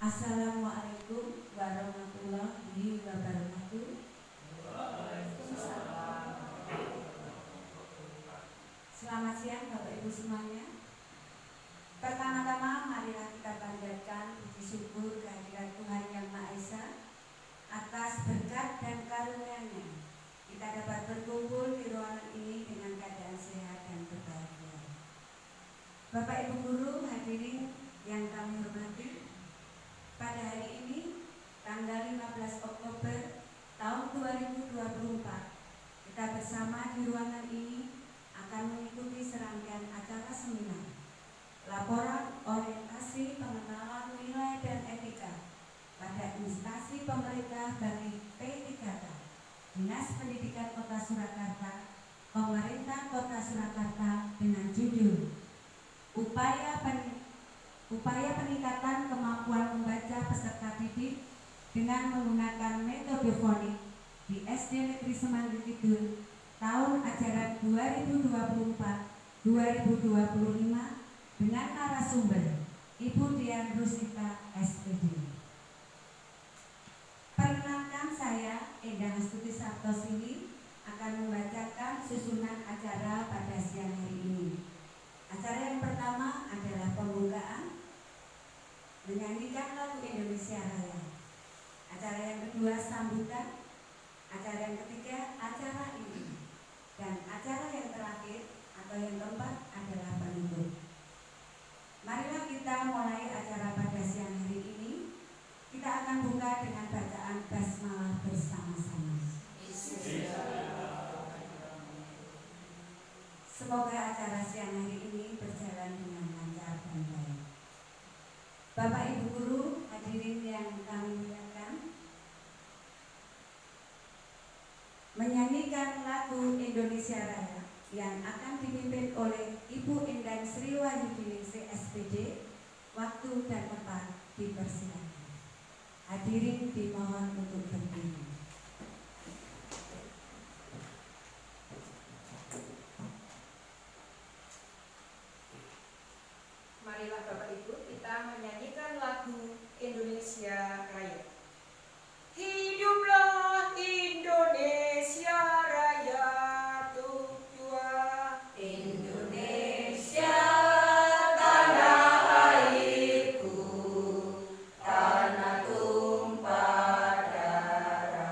Assalamualaikum warahmatullahi wabarakatuh. Selamat siang Bapak Ibu semuanya. Pertama-tama marilah kita panjatkan puji syukur kehadirat Tuhan Yang Maha Esa atas berkat dan karunia-Nya. Kita dapat berkumpul di ruangan ini dengan keadaan sehat dan berbahagia. Bapak Ibu guru hadirin yang kami hormati, pada hari ini tanggal 15 Oktober tahun 2024 kita bersama di ruangan ini akan mengikuti serangkaian acara seminar laporan orientasi pengenalan nilai dan etika pada instansi pemerintah bagi P3K, Dinas Pendidikan Kota Surakarta, Pemerintah Kota Surakarta, dengan judul Upaya peningkatan kemampuan membaca peserta didik dengan menggunakan metode fonik di SD Negeri Semanggi Kidul tahun ajaran 2024-2025 dengan narasumber Ibu Dian Rusita SPD. Perkenalkan, saya Endang Astuti Sartosili akan membacakan susunan acara pada siang hari ini. Acara yang pertama adalah pembukaan, menyanyikan lagu Indonesia Raya. Acara yang kedua sambutan. Acara yang ketiga acara ini. Dan acara yang terakhir atau yang keempat adalah penutup. Marilah kita mulai acara pada siang hari ini. Kita akan buka dengan bacaan basmalah bersama-sama. Semoga acara siang hari ini berjalan dengan lancar dan baik. Bapak Ibu guru hadirin yang kami muliakan, menyanyikan lagu Indonesia Raya yang akan dipimpin oleh Ibu Endang Sri Wahyuningsih SPD. Waktu dan tempat dipersilakan. Hadirin dimohon untuk berdiri. Marilah Bapak Ibu kita menyanyikan lagu Indonesia Raya. Hiduplah Indonesia Raya Tujuan Indonesia, tanah airku, tanah tumpah darah.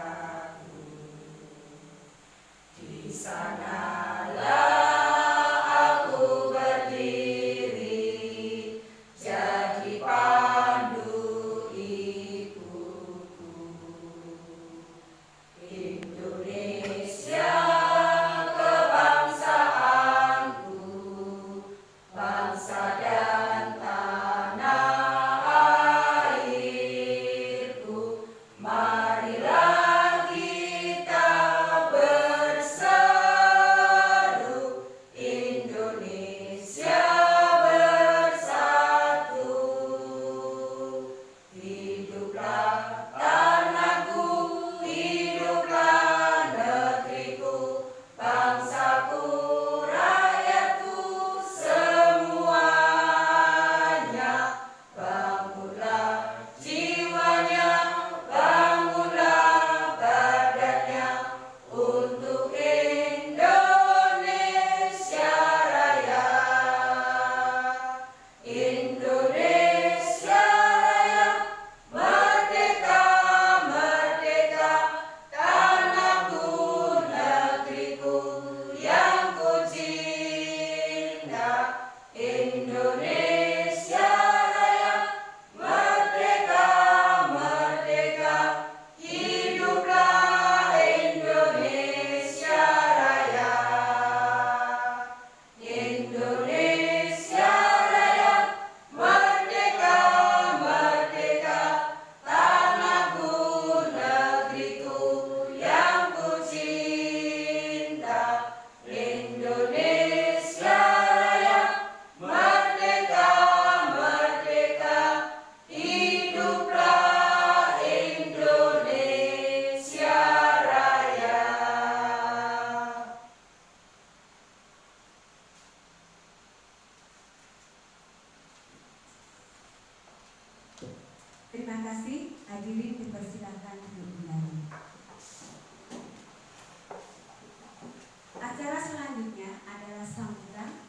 Terima kasih, hadirin dipersilakan duduk kembali. Acara selanjutnya adalah sambutan.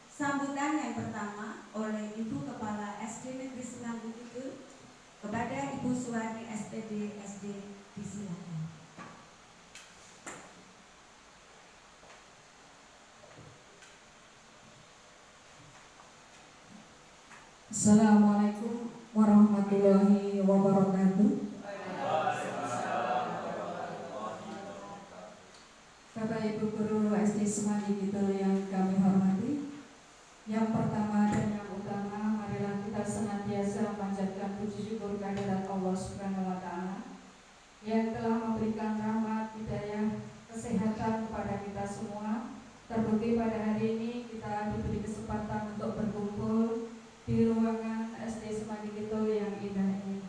Sambutan yang pertama oleh Ibu Kepala SD Negeri Semanggi Kidul kepada Ibu Suwarni SPD SD, disilakan. Assalamualaikum warahmatullahi wabarakatuh. Bapak Ibu Guru SD Semanggi Kidul yang kami hormati, yang pertama dan yang utama, marilah kita senantiasa memanjatkan puji syukur kehadirat Allah Subhanahu wa Ta'ala yang telah memberikan rahmat, hidayah, kesehatan kepada kita semua. Terbukti pada hari ini kita diberi kesempatan untuk berkumpul di ruangan SD Semanggi Kidul yang indah ini.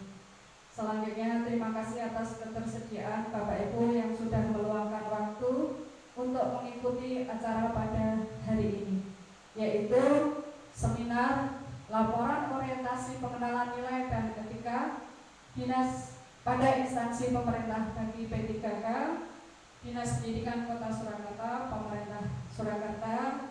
Selanjutnya, terima kasih atas ketersediaan Bapak Ibu yang sudah meluangkan waktu untuk mengikuti acara pada hari ini, yaitu seminar laporan orientasi pengenalan nilai dan etika dinas pada instansi pemerintah bagi P3K, Dinas Pendidikan Kota Surakarta, Pemerintah Surakarta,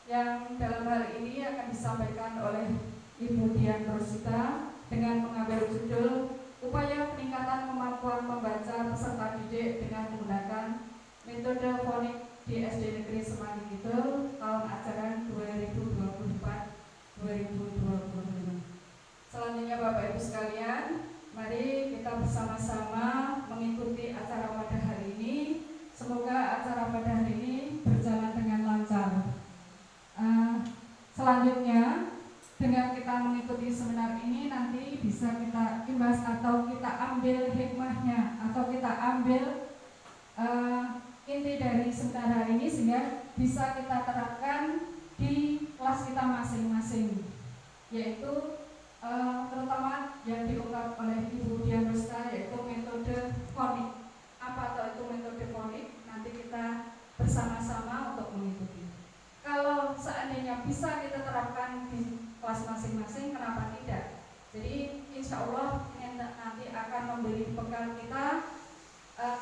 yang dalam hal ini akan disampaikan oleh Ibu Dian Rosita dengan mengambil judul Upaya Peningkatan Kemampuan Membaca Peserta Didik dengan menggunakan metode fonik di SD Negeri Semanggi Kidul tahun ajaran 2024-2025. Selanjutnya Bapak Ibu sekalian, mari kita bersama-sama mengikuti acara pada hari ini. Semoga acara pada hari ini berjalan dengan lancar. Selanjutnya, dengan kita mengikuti seminar ini nanti bisa kita imbas atau kita ambil hikmahnya atau kita ambil inti dari seminar hari ini sehingga bisa kita terapkan di kelas kita masing-masing, yaitu terutama yang diungkap oleh Ibu Dian Rosita, yaitu metode fonik. Apa atau itu metode fonik? Nanti kita bersama-sama untuk mengikuti. Kalau seandainya bisa kita terapkan di kelas masing-masing, kenapa tidak? Jadi insya Allah nanti akan memberi bekal kita,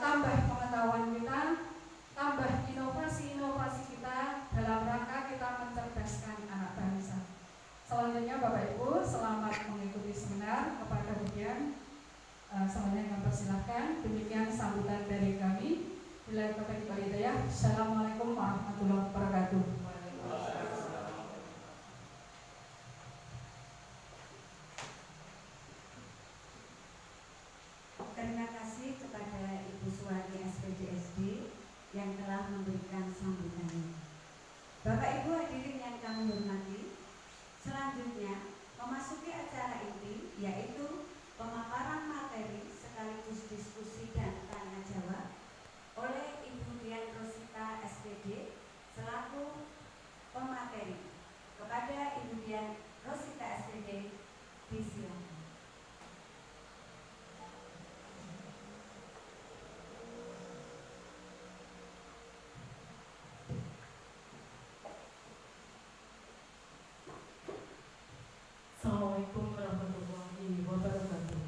tambah pengetahuan kita, tambah inovasi-inovasi kita dalam rangka kita mencerdaskan anak bangsa. Selanjutnya Bapak Ibu, selamat mengikuti seminar. Kepada Budian, semuanya kami persilahkan. Demikian sambutan dari kami. Bila Bapak Ibu hidayah. Assalamualaikum warahmatullahi wabarakatuh. Terima kasih kepada Ibu Suwarni SPD SD yang telah memberikan sambutannya. Bapak Ibu hadirin yang kami hormati, selanjutnya memasuki acara inti, yaitu pemaparan materi sekaligus diskusi dan tanya jawab oleh Ibu Dian Rosita SPD selaku pemateri. Kepada Ibu Dian Rosita SPD, disilakan. Assalamualaikum warahmatullahi wabarakatuh.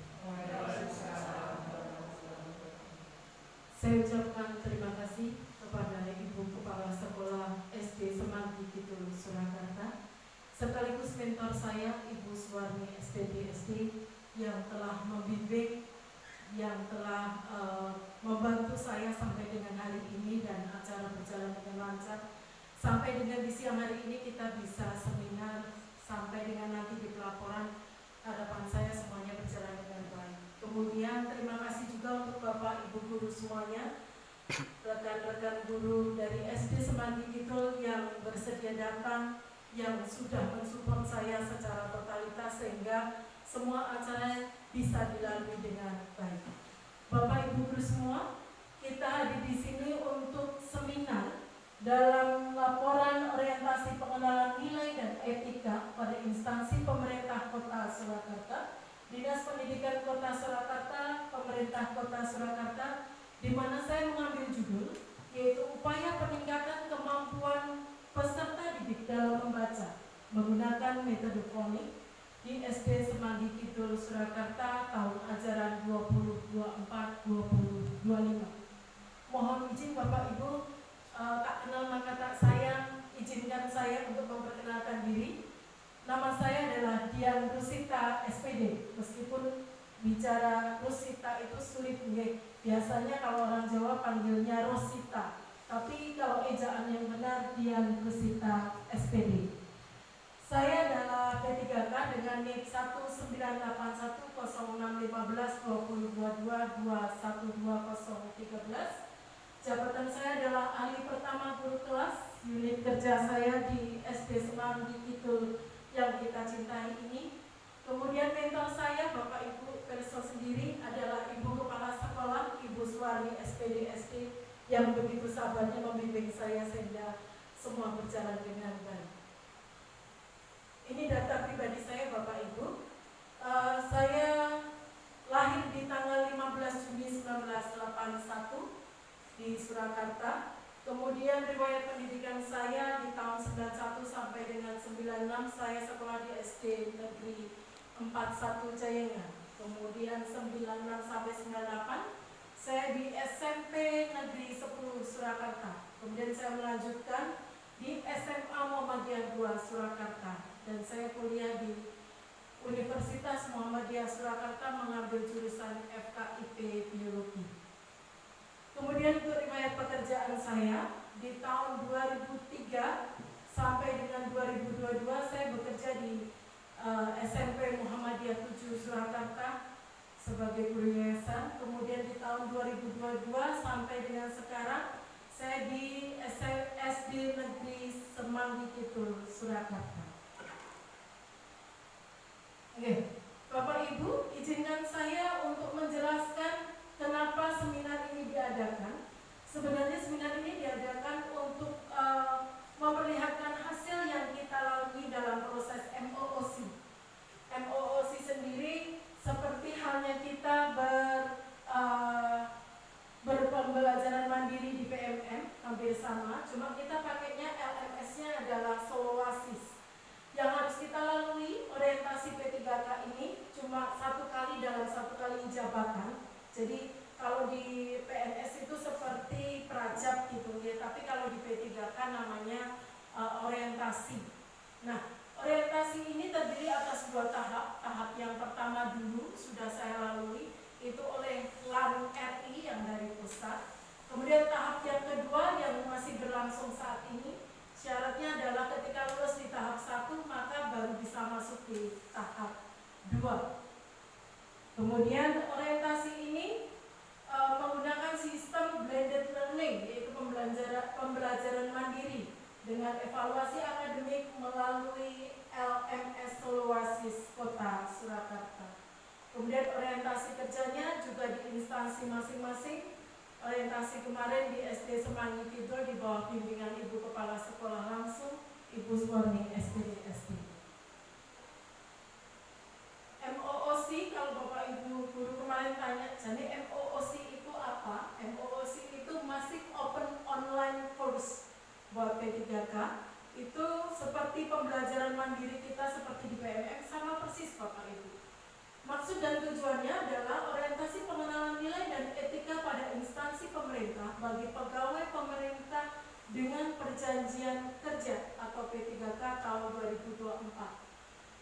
Saya ucapkan terima kasih kepada Ibu Kepala Sekolah SD Semanggi Kidul Surakarta, sekaligus mentor saya Ibu Suwarni SPD SD yang telah membimbing, yang telah membantu saya sampai dengan hari ini dan acara berjalan dengan lancar. Sampai dengan di siang hari ini kita bisa seminar, sampai dengan nanti di pelaporan, harapan saya semuanya berjalan dengan baik. Kemudian terima kasih juga untuk Bapak Ibu guru semuanya, rekan-rekan guru dari SD Semanggi Kidul yang bersedia datang, yang sudah mensupport saya secara totalitas sehingga semua acara bisa dilalui dengan baik. Bapak Ibu guru semua, kita hadir di sini untuk seminar dalam laporan orientasi pengenalan nilai dan etika pada instansi pemerintah Kota Surakarta, Dinas Pendidikan Kota Surakarta, Pemerintah Kota Surakarta, di mana saya mengambil judul yaitu upaya peningkatan kemampuan peserta didik dalam membaca menggunakan metode fonik di SD Semanggi Kidul Surakarta tahun ajaran 2024-2025. Mohon izin Bapak Ibu, tak kenal maka tak sayang, izinkan saya untuk memperkenalkan diri. Nama saya adalah Dian Rusita SPD. Meskipun bicara Rusita itu sulit, biasanya kalau orang Jawa panggilnya Rosita, tapi kalau ejaan yang benar Dian Rusita SPD. Saya adalah P3K dengan NIK 1981006152022212013. Jabatan saya adalah ahli pertama guru kelas. Unit kerja saya di SD Semanggi Kidul yang kita cintai ini. Kemudian mentor saya Bapak Ibu Perso sendiri adalah Ibu Kepala Sekolah Ibu Suwarni SPD SD yang begitu sabarnya membimbing saya sehingga semua berjalan dengan baik. Ini data pribadi saya Bapak Ibu. Saya lahir di tanggal 15 Juni 1981 di Surakarta. Kemudian riwayat pendidikan saya di tahun 91 sampai dengan 96 saya sekolah di SD Negeri 41 Jayengan. Kemudian 96 sampai 98 saya di SMP Negeri 10 Surakarta. Kemudian saya melanjutkan di SMA Muhammadiyah 2 Surakarta. Dan saya kuliah di Universitas Muhammadiyah Surakarta mengambil jurusan FKIP Biologi. Kemudian untuk riwayat pekerjaan saya di tahun 2003 sampai dengan 2022 saya bekerja di SMP Muhammadiyah 7 Surakarta sebagai guru yayasan. Kemudian di tahun 2022 sampai dengan sekarang saya di SD Negeri Semanggi Kidul Surakarta. Oke, Bapak Ibu, izinkan saya untuk menjelaskan kenapa seminar ini diadakan. Sebenarnya seminar ini diadakan untuk memperlihatkan hasil yang kita lalui dalam proses MOOC. MOOC sendiri seperti halnya kita berpembelajaran mandiri di PMM, hampir sama, cuma kita pakainya LMS-nya adalah Soloasis. Yang harus kita lalui orientasi P3K ini cuma 1 kali dalam 1 kali jabatan. Jadi kalau di PNS itu seperti prajab gitu ya, tapi kalau di P3K namanya orientasi. Nah, orientasi ini terdiri atas 2 tahap. Tahap yang pertama dulu sudah saya lalui, itu oleh LAN RI yang dari pusat. Kemudian tahap yang kedua yang masih berlangsung saat ini, syaratnya adalah ketika lulus di tahap 1 maka baru bisa masuk di tahap 2. Kemudian orientasi ini menggunakan sistem blended learning, yaitu pembelajaran mandiri dengan evaluasi akademik melalui LMS Soloasis Kota Surakarta. Kemudian orientasi kerjanya juga di instansi masing-masing. Orientasi kemarin di SD Semanggi Kidul di bawah bimbingan Ibu Kepala Sekolah langsung, Ibu Suwarni SPD SD. MOOC, kalau Bapak Ibu guru kemarin tanya, jadi MOOC itu apa? MOOC itu Massive Open Online Course buat P3K. Itu seperti pembelajaran mandiri kita seperti di PMM, sama persis Bapak Ibu. Maksud dan tujuannya adalah orientasi pengenalan nilai dan etika pada instansi pemerintah bagi pegawai pemerintah dengan perjanjian kerja atau P3K tahun 2024.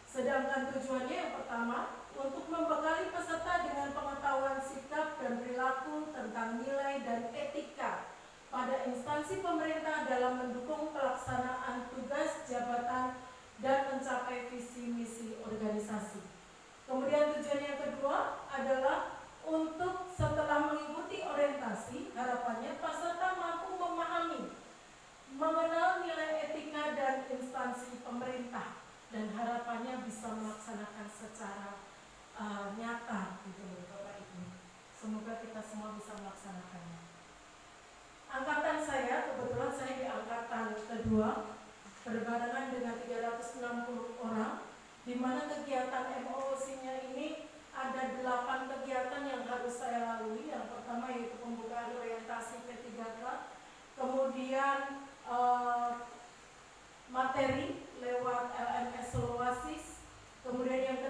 Sedangkan tujuannya yang pertama, untuk membekali peserta dengan pengetahuan sikap dan perilaku tentang nilai dan etika pada instansi pemerintah dalam mendukung pelaksanaan tugas jabatan dan mencapai visi misi organisasi. Kemudian tujuan yang kedua adalah untuk setelah mengikuti orientasi, harapannya peserta mampu memahami, mengenal nilai etika dan instansi pemerintah, dan harapannya bisa melaksanakan secara nyata gitu Bapak Ibu. Semoga kita semua bisa melaksanakannya. Angkatan saya, kebetulan saya di angkatan kedua, berbarengan dengan 360 orang, di mana kegiatan MOOC-nya ini ada 8 kegiatan yang harus saya lalui. Yang pertama yaitu pembukaan orientasi P3K, kemudian materi lewat LMS Soloasis, kemudian yang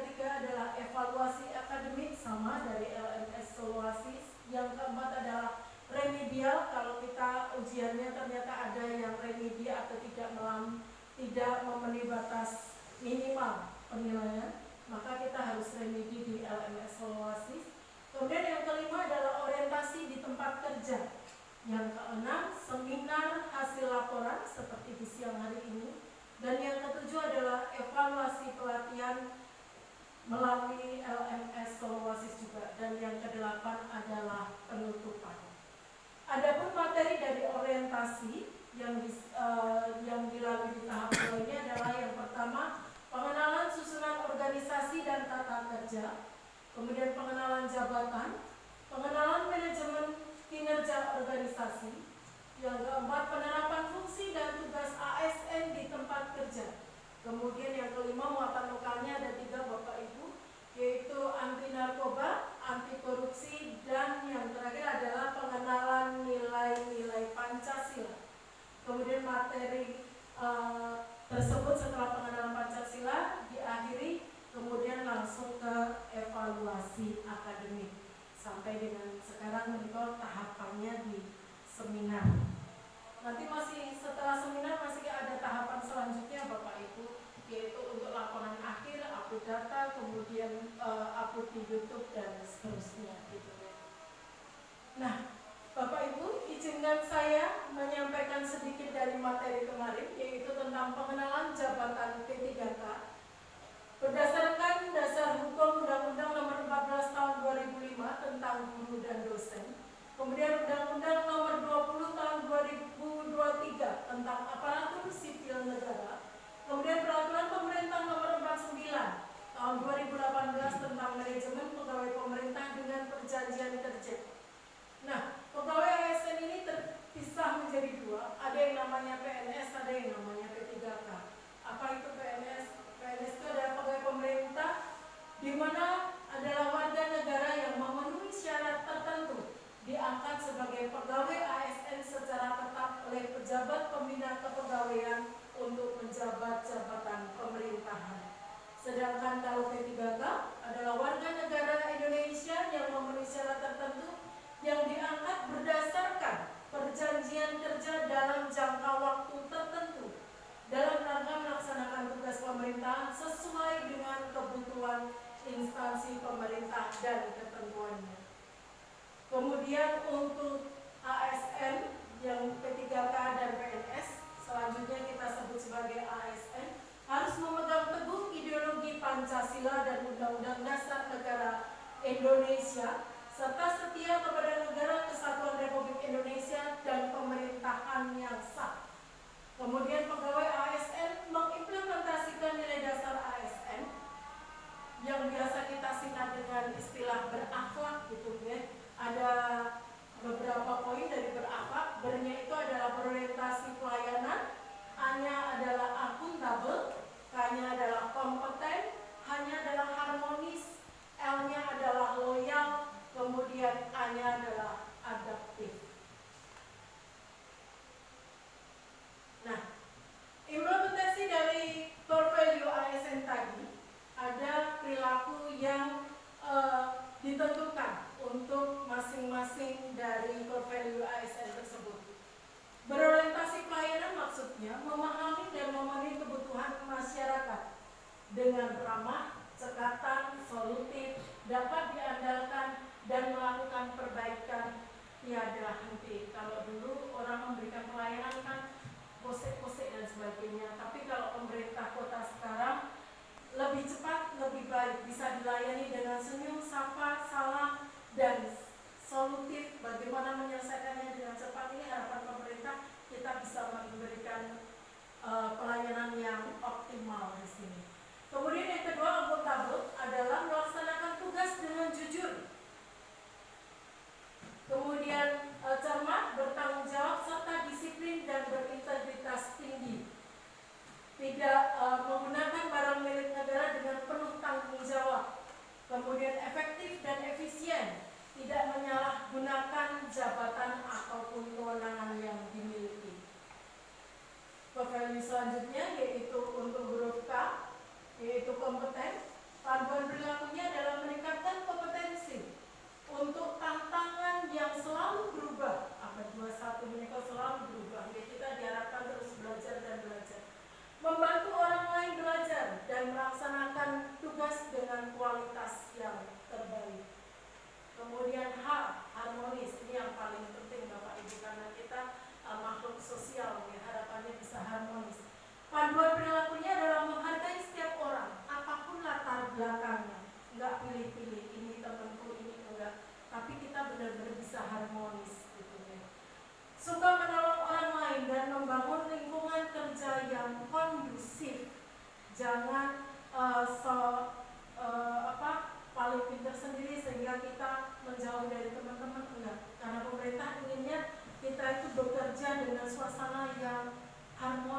minimal penilaian, maka kita harus remedi di LMS Soloasis. Kemudian yang kelima adalah orientasi di tempat kerja. Yang keenam, seminar hasil laporan seperti di siang hari ini. Dan yang ketujuh adalah evaluasi pelatihan melalui LMS Soloasis juga. Dan yang kedelapan adalah penutupan. Adapun materi dari orientasi yang dilalui di tahap kedua ini adalah yang pertama, pengenalan susunan organisasi dan tata kerja, kemudian pengenalan jabatan, pengenalan manajemen kinerja organisasi, yang keempat penerapan fungsi dan tugas ASN di tempat kerja, kemudian yang kelima muatan lokalnya ada 3 Bapak Ibu, yaitu anti narkoba, anti korupsi, dan yang terakhir adalah pengenalan nilai-nilai Pancasila. Kemudian materi tersebut setelah pengenalan Pancasila diakhiri, kemudian langsung ke evaluasi akademik. Sampai dengan sekarang menikah tahapannya di seminar. Nanti masih setelah seminar masih ada tahapan selanjutnya Bapak Ibu, yaitu untuk laporan akhir, upload data, kemudian upload di YouTube dan seterusnya gitu ya. Nah, Bapak Ibu, izinkan saya menyampaikan sedikit dari materi kemarin, yaitu tentang pengenalan jabatan P3K. Berdasarkan dasar hukum Undang-Undang Nomor 14 Tahun 2005 tentang guru dan dosen, kemudian Undang-Undang Nomor 20 Tahun 2023 tentang aparatur sipil negara, kemudian Peraturan Pemerintah Nomor 49 Tahun 2018 tentang manajemen pegawai pemerintah dengan perjanjian kerja. Nah, pegawai ASN ini terpisah menjadi 2, ada yang namanya PNS, ada yang namanya P3K. Apa itu PNS? PNS itu adalah pegawai pemerintah di mana adalah warga negara yang memenuhi syarat tertentu diangkat sebagai pegawai ASN secara tetap oleh pejabat pembina kepegawaian untuk menjabat jabatan pemerintahan. Sedangkan kalau P3K adalah warga negara Indonesia yang memenuhi syarat tertentu yang diangkat berdasarkan perjanjian kerja dalam jangka waktu tertentu dalam rangka melaksanakan tugas pemerintahan sesuai dengan kebutuhan instansi pemerintah dan ketentuannya. Kemudian untuk ASN yang P3K dan PNS, selanjutnya kita sebut sebagai ASN, harus memegang teguh ideologi Pancasila dan Undang-Undang Dasar Negara Indonesia, serta setia kepada negara kesatuan Republik Indonesia dan pemerintahan yang sah. Kemudian pegawai ASN mengimplementasikan nilai dasar ASN yang biasa kita singkat dengan istilah berakhlak gitu ya. Ada beberapa poin dari berakhlak. Ber-nya itu adalah berorientasi pelayanan, A-nya adalah akuntabel, K-nya adalah kompeten, H-nya adalah harmonis, L-nya adalah loyal, kemudian A-nya adalah adaptif. Nah, implementasi dari core value ASN tadi ada perilaku yang ditentukan untuk masing-masing dari core value ASN tersebut. Berorientasi pelayanan maksudnya memahami dan memenuhi kebutuhan masyarakat dengan ramah, cekatan, solutif, dapat diandalkan dan melakukan perbaikan tiada henti. Kalau dulu orang memberikan pelayanan kan posek-posek dan sebagainya, tapi kalau pemerintah kota sekarang lebih cepat, lebih baik, bisa dilayani dengan senyum, sapa, salam, dan solutif. Bagaimana menyelesaikannya dengan cepat, ini harapan pemerintah, kita bisa memberikan pelayanan yang optimal di sini. Kemudian yang kedua, akuntabel adalah melaksanakan tugas dengan jujur. Kemudian cermat, bertanggung jawab, serta disiplin dan berintegritas tinggi. Tidak menggunakan barang milik negara dengan penuh tanggung jawab. Kemudian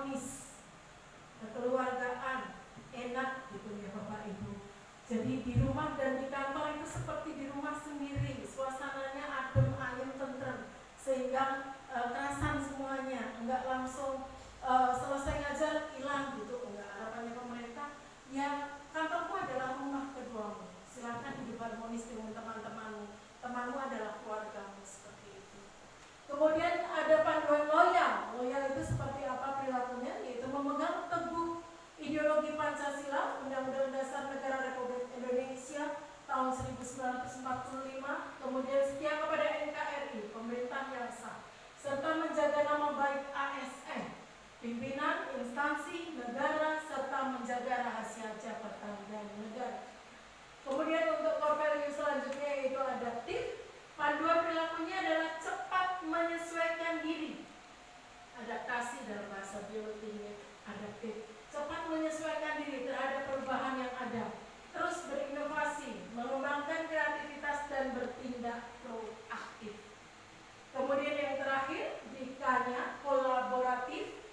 harmonis, kekeluargaan, enak gitu ya Bapak Ibu. Jadi di rumah dan di kantor itu seperti di rumah sendiri, suasananya adem, ayem, tentrem, sehingga kerasan semuanya, enggak langsung selesai ngajar hilang gitu, enggak. Harapannya pemerintah, ya kantormu adalah rumah keduamu, silakan hidup harmonis dengan teman-temanmu, temanmu adalah keluargamu, seperti itu. Kemudian ada panduan loyal. Loyal itu seperti apa perilakunya? Yaitu memegang teguh ideologi Pancasila, Undang-Undang Dasar Negara Republik Indonesia tahun 1945, kemudian setia kepada NKRI, pemerintah yang sah, serta menjaga nama baik ASN, pimpinan, instansi, negara, serta menjaga rahasia jabatan dan negara. Kemudian untuk core value selanjutnya yaitu adaptif. Panduan perilakunya adalah cepat menyesuaikan diri. Adaptasi dalam bahasa biologinya adaptif. Cepat menyesuaikan diri terhadap perubahan yang ada. Terus berinovasi, mengembangkan kreativitas dan bertindak proaktif. Kemudian yang terakhir, D-nya kolaboratif.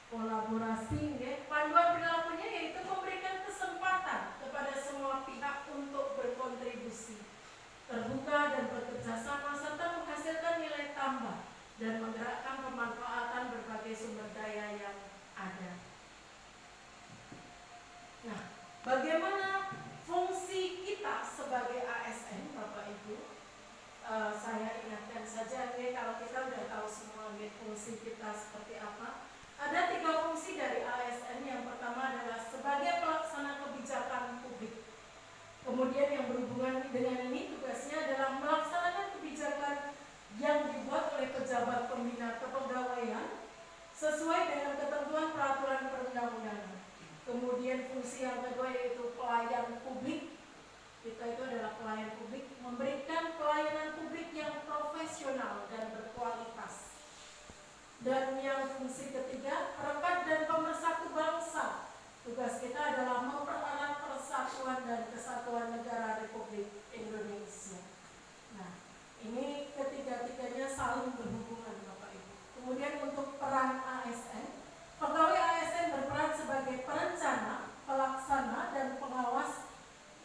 Kolaborasi, ya. Panduan perilakunya yaitu memberikan kesempatan kepada semua pihak untuk berkontribusi, terbuka dan bekerja sama, serta menghasilkan nilai tambah dan menggerakkan pemanfaatan berbagai sumber daya yang ada. Nah, bagaimana fungsi kita sebagai ASN, Bapak Ibu? Saya ingatkan saja, kalau kita sudah tahu semua fungsi kita seperti apa. Ada 3 fungsi dari ASN. Yang pertama adalah sebagai pelaksana kebijakan publik. Kemudian yang berhubungan dengan ini tugasnya adalah melaksanakan kebijakan yang dibuat oleh pejabat pembina kepegawaian sesuai dengan ketentuan peraturan perundang-undangan. Kemudian fungsi yang kedua yaitu pelayan publik. Kita itu adalah pelayan publik, memberikan pelayanan publik yang profesional dan berkualitas. Dan yang fungsi ketiga, perekat dan pemersatu bangsa. Tugas kita adalah mempererat persatuan dan kesatuan negara Republik Indonesia. Nah, ini ketiga-tiganya saling berhubungan, Bapak Ibu. Kemudian untuk peran ASN, pegawai ASN berperan sebagai perencana, pelaksana, dan pengawas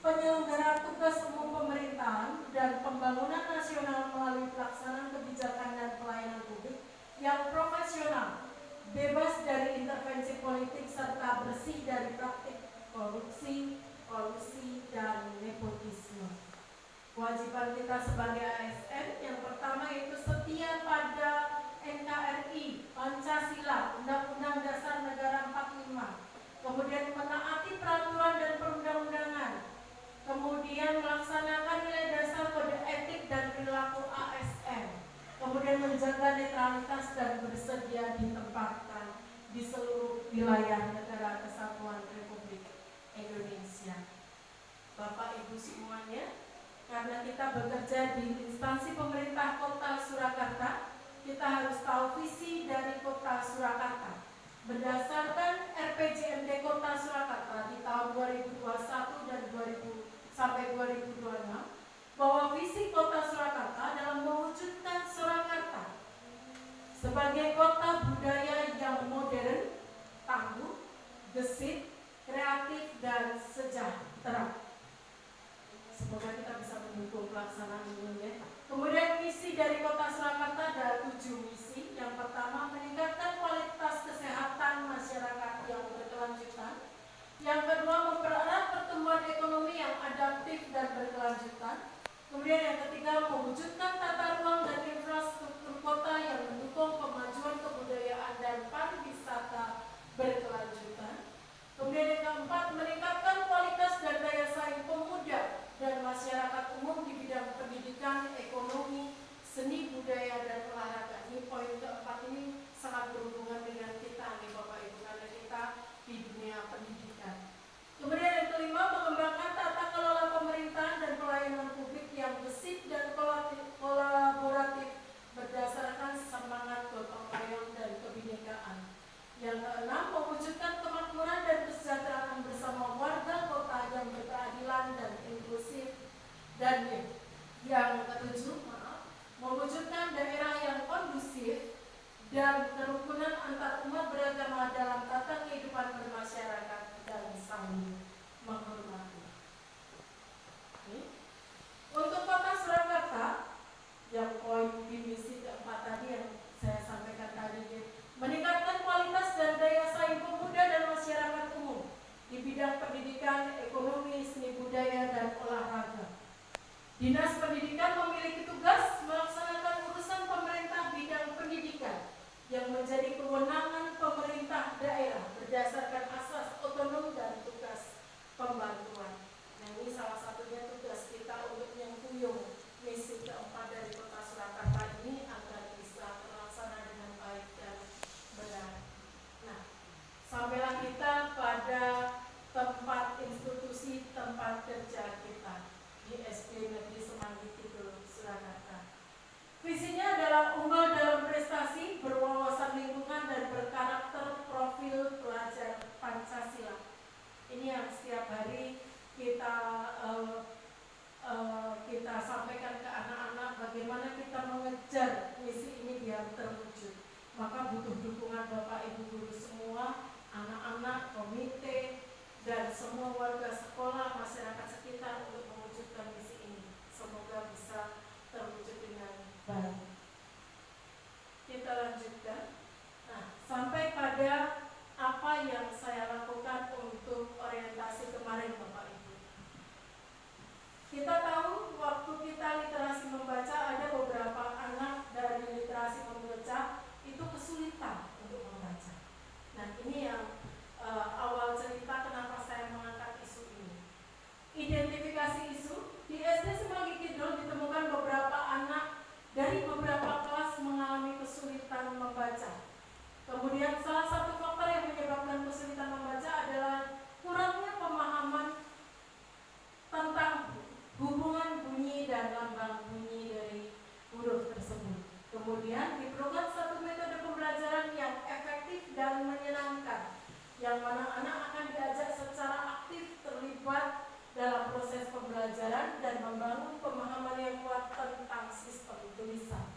penyelenggara tugas umum pemerintahan dan pembangunan nasional melalui pelaksanaan kebijakan dan pelayanan publik yang profesional, bebas dari intervensi politik, serta bersih dari praktik korupsi, kolusi, dan nepotisme. Kewajiban kita sebagai ASN yang pertama yaitu setia pada NKRI, Pancasila, Undang-Undang Dasar Negara 45, kemudian menaati peraturan dan perundang-undangan, kemudian melaksanakan nilai dasar kode etik dan perilaku ASN, kemudian menjaga netralitas dan bersedia ditempatkan di seluruh wilayah negara kesatuan Republik Indonesia. Bapak Ibu semuanya, karena kita bekerja di instansi pemerintah Kota Surakarta, kita harus tahu visi dari Kota Surakarta. Berdasarkan RPJMD Kota Surakarta di tahun 2021 dan 2026, bahwa visi Kota Surakarta adalah mewujudkan Surakarta sebagai kota budaya yang modern, tangguh, gesit, kreatif, dan sejahtera. Semoga kita bisa mendukung pelaksanaan ini, ya. Kemudian misi dari Kota Surakarta ada 7 misi. Yang pertama, meningkatkan kualitas kesehatan masyarakat yang berkelanjutan. Yang kedua, mempererat pertumbuhan ekonomi yang adaptif dan berkelanjutan. Kemudian yang ketiga, mewujudkan tata ruang dan infrastruktur kota yang mendukung kemajuan kebudayaan dan pariwisata berkelanjutan. Kemudian yang keempat, meningkatkan kualitas dan daya saing pemuda dan masyarakat umum di bidang pendidikan, ekonomi, seni, budaya, dan olahraga. Ini poin keempat ini sangat berhubungan dengan kita nih Bapak Ibu, karena kita di dunia pendidikan. Kemudian yang kelima, mengembangkan tata kelola pemerintahan dan pelayanan publik yang gesit dan kolaboratif berdasarkan semangat gotong royong dan kebinekaan. Yang keenam, mewujudkan kemakmuran dan kesejahteraan bersama warga kota yang berkeadilan dan inklusif. Dan yang ketujuh, mewujudkan daerah yang kondusif dan kerukunan antar umat beragama dalam tata kehidupan bermasyarakat dan saling menghormati. Untuk Kota Surakarta, yang poin di misi keempat tadi yang saya sampaikan tadi, meningkatkan kualitas dan daya saing pemuda dan masyarakat umum di bidang pendidikan, ekonomi, seni budaya, dan olahraga. Dinas Pendidikan memiliki tugas melaksanakan urusan pemerintah bidang pendidikan yang menjadi kewenangan pemerintah daerah berdasarkan asas otonom dan tugas pembantuan. Nah, ini salah satunya tugas kita untuk mengguyung misi keempat dari Kota Surakarta ini agar bisa terlaksana dengan baik dan benar. Nah, sampailah kita pada tempat institusi tempat kerja kita di SD Negeri Semanggi Kidul, Surakarta. Visinya adalah unggul dalam prestasi, berwawasan lingkungan, dan berkarakter profil pelajar Pancasila. Ini yang setiap hari kita sampaikan ke anak-anak bagaimana kita mengejar misi ini biar terwujud. Maka butuh dukungan Bapak Ibu guru semua, anak-anak, komite, dan semua warga sekolah, masyarakat sekitar untuk mewujudkan misi ini. Semoga bisa terwujud dengan baik. Kita lanjutkan. Nah, sampai pada apa yang saya lakukan untuk orientasi kemarin, Bapak Ibu. Kita tahu waktu kita literasi membaca, ada beberapa anak dari literasi membaca itu kesulitan untuk membaca. Nah, ini yang awal cerita kenapa saya mengangkat isu ini. Identifikasi isu, di SD Semanggi Kidul ditemukan beberapa anak dari beberapa kelas mengalami kesulitan membaca. Kemudian salah satu faktor yang menyebabkan kesulitan membaca adalah kurangnya pemahaman tentang hubungan bunyi dan lambang bunyi dari huruf tersebut. Kemudian diperlukan satu metode pembelajaran yang efektif dan menyenangkan, yang mana anak akan diajak secara aktif terlibat dalam proses pembelajaran dan membangun pemahaman yang kuat tentang sistem tulisan,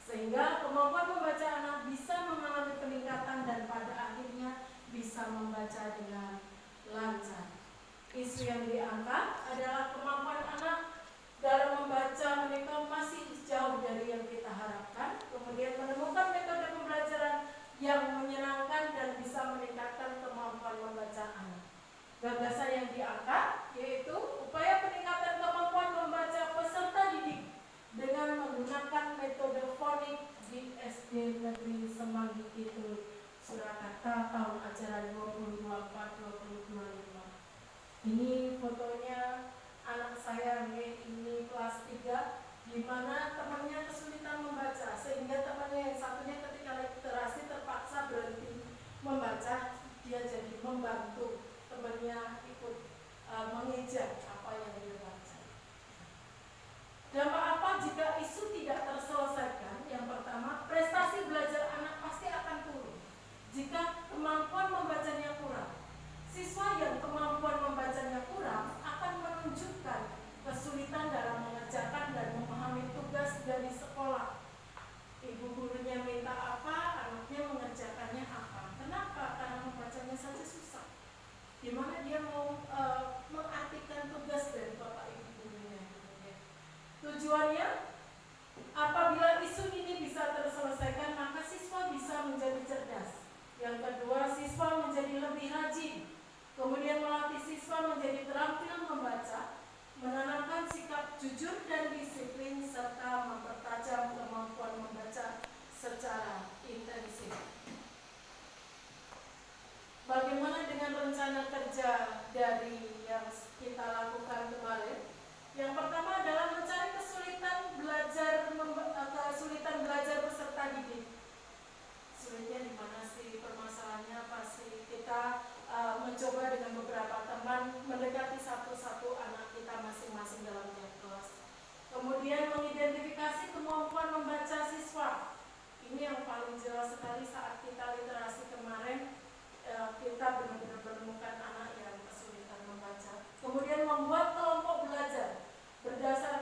sehingga kemampuan membaca anak bisa mengalami peningkatan dan pada akhirnya bisa membaca dengan lancar. Isu yang diangkat adalah kemampuan anak dalam membaca mereka masih jauh dari yang kita harapkan. Kemudian menemukan metode pembelajaran yang menyenangkan dan bisa meningkatkan kemampuan membaca anak. Gagasan yang diangkat yaitu upaya peningkatan kemampuan membaca peserta didik dengan menggunakan metode fonik di SD Negeri Semanggi Kidul, Surakarta tahun ajaran 2024-2025. Ini fotonya anak saya, ini kelas 3, di mana temannya kesulitan membaca, sehingga temannya yang satunya ketika literasi terpaksa berhenti membaca, dia jadi membantu temannya ikut mengejar apa yang dia baca. Dampak apa jika isu tidak terselesaikan? Yang pertama, prestasi belajar anak pasti akan turun jika kemampuan membacanya kurang. Siswa yang kemampuan membacanya kurang akan menunjukkan kesulitan dalam mengerjakan dan memahami tugas dari sekolah. Ibu gurunya minta apa, anaknya mengerjakannya apa. Kenapa? Karena membacanya saja susah. Di mana dia mau mengartikan tugas dari bapak ibu gurunya. Tujuannya, apabila isu ini bisa terselesaikan, maka siswa bisa menjadi cerdas. Yang kedua, siswa menjadi lebih rajin. Kemudian melatih siswa menjadi terampil membaca, menanamkan sikap jujur dan disiplin, serta mempertajam kemampuan membaca secara intensif. Bagaimana dengan rencana kerja dari yang kita lakukan kemarin? Yang pertama adalah mencari kesulitan belajar peserta didik. Sulitnya di mana sih, permasalahannya apa sih? Kita mencoba dengan beberapa teman mendekati satu-satu anak kita masing-masing dalam tiap kelas. Kemudian mengidentifikasi kemampuan membaca siswa. Ini yang paling jelas sekali saat kita literasi kemarin, kita benar-benar menemukan anak yang kesulitan membaca. Kemudian membuat kelompok belajar berdasarkan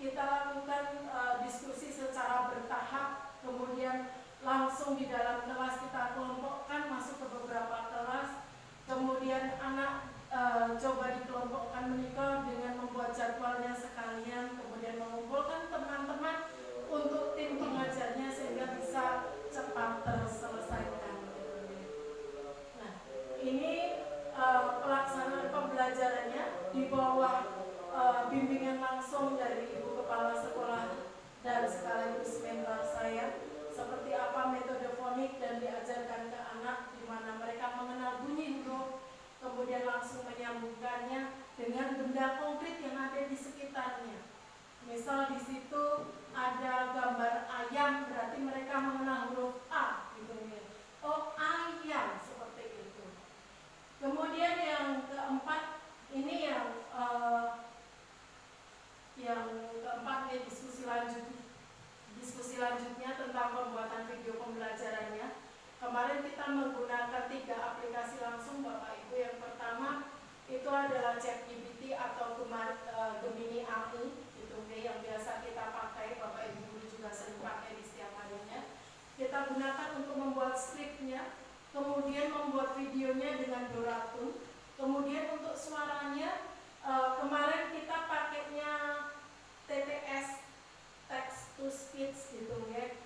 kita lakukan diskusi secara bertahap, kemudian langsung di dalam kelas kita kelompokkan masuk ke beberapa kelas, kemudian anak coba dikelompokkan menikah dengan membuat jadwalnya sekalian, kemudian mengumpulkan teman-teman untuk tim pengajarnya sehingga bisa cepat terselesaikan. Nah, ini pelaksanaan pembelajarannya di bawah bimbingan langsung dari Ibu Kepala Sekolah dan sekaligus mentor saya, seperti apa metode fonik dan diajarkan ke anak di mana mereka mengenal bunyi huruf, kemudian langsung menyambungkannya dengan benda konkret yang ada di sekitarnya. Misal di situ ada gambar ayam, berarti mereka mengenal huruf A gitu ya. Oh, ayam, seperti itu. Kemudian yang keempat, ini yang keempat ya, diskusi lanjutnya tentang pembuatan video pembelajarannya. Kemarin kita menggunakan 3 aplikasi langsung Bapak Ibu. Yang pertama itu adalah ChatGPT atau Gemini AI gitu, yang biasa kita pakai, Bapak Ibu guru juga sering pakai di setiap harinya. Kita gunakan untuk membuat skripnya, kemudian membuat videonya dengan Doratun, kemudian untuk suaranya kemarin kita pakainya TTS, text to speech gitu ya.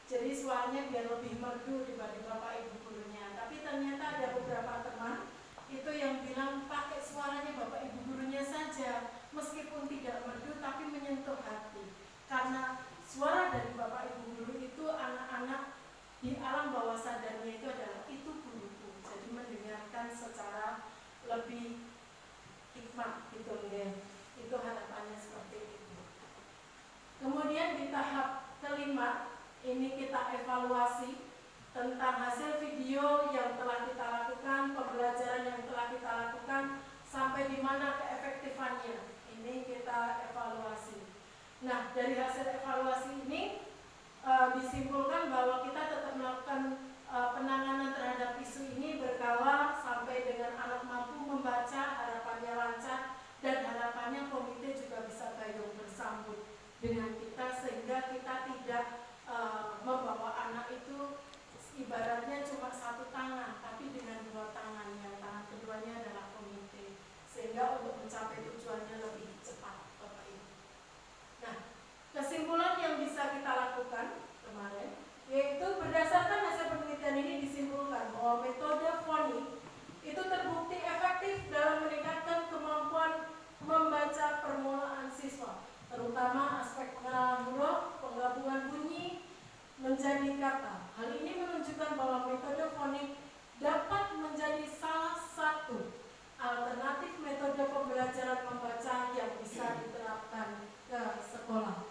Jadi suaranya biar lebih merdu dibanding Bapak Ibu gurunya. Tapi ternyata ada beberapa teman itu yang bilang pakai suaranya Bapak Ibu gurunya saja, meskipun tidak merdu tapi menyentuh hati. Karena suara dari Bapak Ibu guru itu anak-anak di alam bawah sadarnya itu adalah itu guruku. Jadi mendengarkan secara lebih hikmat gitu ya. Itu harapannya seperti itu. Kemudian di tahap kelima ini kita evaluasi tentang hasil video yang telah kita lakukan, pembelajaran yang telah kita lakukan, sampai di mana keefektifannya. Ini kita evaluasi. Nah, dari hasil evaluasi ini disimpulkan bahwa kita tetap melakukan penanganan terhadap isu ini berkala sampai dengan anak mampu membaca, harapannya lancar, dan harapannya komite juga bisa gayung bersambut dengan kita sehingga kita tidak membawa anak itu ibaratnya cuma satu tangan, tapi dengan 2 tangan, yang tangan keduanya adalah komite, sehingga untuk mencapai tujuannya lebih cepat, Bapak Ibu. Nah, kesimpulan yang bisa kita lakukan kemarin, yaitu berdasarkan hasil penelitian ini disimpulkan bahwa metode fonik itu terbukti efektif dalam meningkatkan kemampuan membaca permulaan siswa, terutama aspek pengenalan huruf, penggabungan bunyi menjadi kata. Hal ini menunjukkan bahwa metode fonik dapat menjadi salah satu alternatif metode pembelajaran membaca yang bisa diterapkan ke sekolah.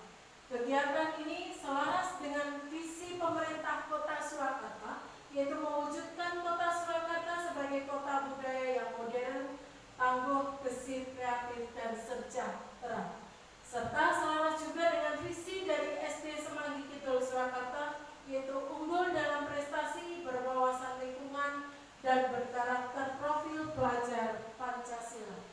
Kegiatan ini selaras dengan visi pemerintah Kota Surakarta, yaitu mewujudkan Kota Surakarta sebagai kota budaya yang modern, tangguh, gesit, kreatif, dan sejahtera. Serta selaras juga dengan visi dari SD Semanggi Kidul Surakarta, yaitu unggul dalam prestasi, berwawasan lingkungan, dan berkarakter profil pelajar Pancasila.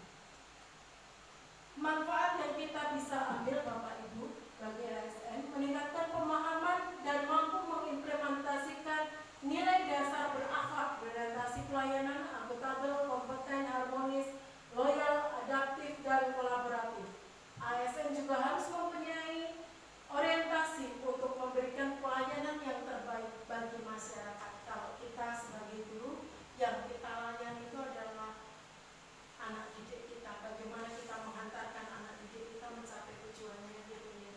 Manfaat yang kita bisa ambil Bapak Ibu bagi ASN, meningkatkan pemahaman dan mampu mengimplementasikan nilai dasar berakhlak, berorientasi pelayanan, akuntabel, kompeten, harmonis, loyal, adaptif, dan kolaboratif. ASN juga harus mempunyai orientasi untuk memberikan pelayanan yang terbaik bagi masyarakat. Kalau kita sebagai guru, yang kita layani itu adalah anak didik kita. Bagaimana kita menghantarkan anak didik kita mencapai tujuannya gitu ya.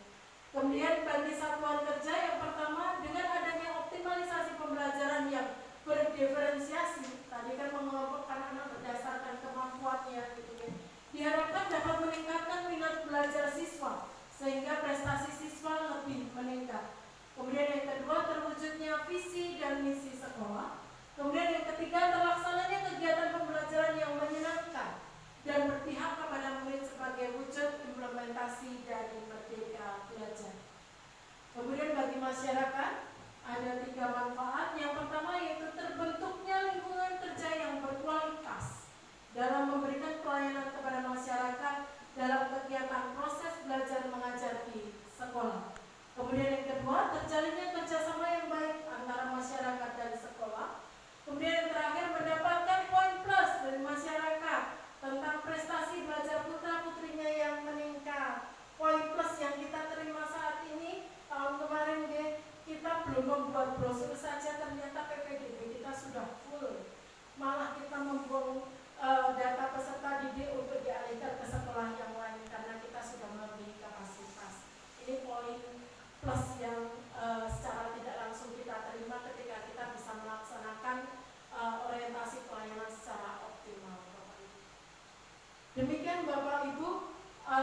Kemudian bagi satuan kerja, yang pertama dengan adanya optimalisasi pembelajaran yang berdiferensiasi, tadi kan mengelompokkan anak berdasarkan kemampuannya gitu ya, diharapkan dapat meningkatkan minat belajar siswa sehingga prestasi siswa lebih meningkat. Kemudian yang kedua, terwujudnya visi dan misi sekolah. Kemudian yang ketiga, terlaksananya kegiatan pembelajaran yang menyenangkan dan berpihak kepada murid sebagai wujud implementasi dari Merdeka Belajar. Kemudian bagi masyarakat ada 3 manfaat. Yang pertama yaitu terbentuknya lingkungan kerja yang berkualitas dalam memberikan pelayanan kepada masyarakat dalam kegiatan proses belajar mengajar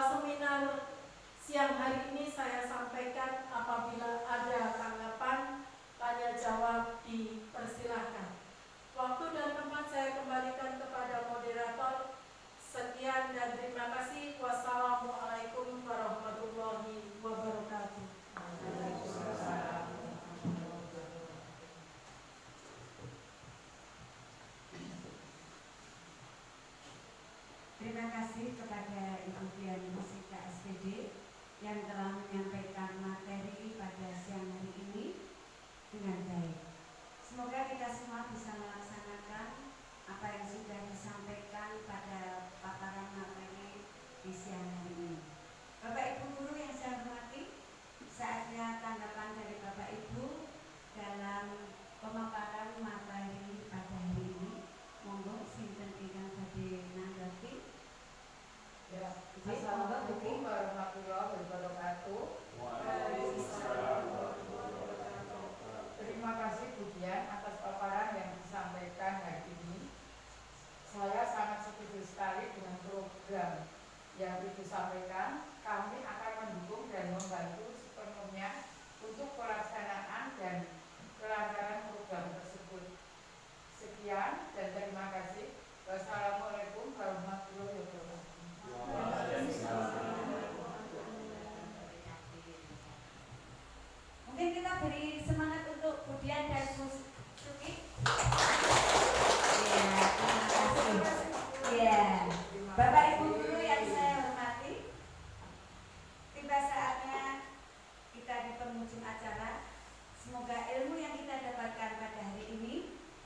seminar siang hari ini saya sampaikan. Apabila ada tanggapan, tanya jawab, dipersilahkan. Waktu dan tempat saya kembalikan kepada moderator. Sekian dan terima kasih. Wassalamualaikum warahmatullahi wabarakatuh. Terima kasih kepada Ibu Dian Musika SPD yang telah menyampaikan materi pada siang hari ini dengan baik. Semoga kita semua bisa melaksanakan apa yang sudah disampaikan pada paparan materi di siang hari ini. Bapak Ibu guru yang saya hormati, saatnya tanggapan dari Bapak Ibu dalam pemaparan materi pada hari ini. Monggo sinten ingkang badhe nanggapi. Ya, Assalamualaikum warahmatullahi wabarakatuh. Terima kasih Bu Dian atas paparan yang disampaikan hari ini. Saya sangat setuju sekali dengan program yang Ibu sampaikan. Kami akan mendukung dan membantu sepenuhnya untuk pelaksanaan dan kelancaran program tersebut. Sekian dan terima kasih. Wassalamualaikum warahmatullahi wabarakatuh. Mungkin kita beri semangat untuk Bu Dian dan Bu Suki. Ya, terima kasih. Ya, Bapak Ibu guru yang saya hormati, tiba saatnya kita di penghujung acara. Semoga ilmu yang kita dapatkan pada hari ini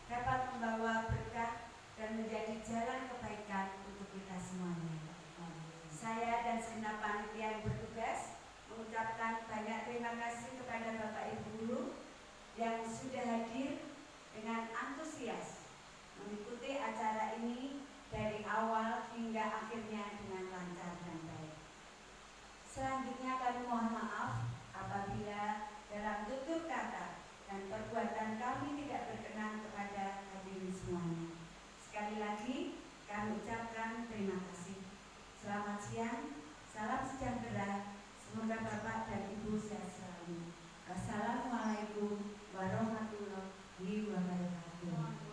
dapat membawa berkah dan menjadi jalan kebaikan untuk kita semuanya. Saya dan segenap panitia yang bertugas mengucapkan banyak terima kasih kepada Bapak Ibu guru yang sudah hadir dengan antusias mengikuti acara ini dari awal hingga akhirnya dengan lancar dan baik. Selanjutnya kami mohon maaf apabila dalam tutur kata dan perbuatan kami tidak berkenan kepada hadirin semuanya. Sekali lagi kami ucapkan terima kasih. Selamat siang, salam sejahtera. Semoga Bapak dan Ibu sehat selalu. Wassalamualaikum warahmatullahi wabarakatuh.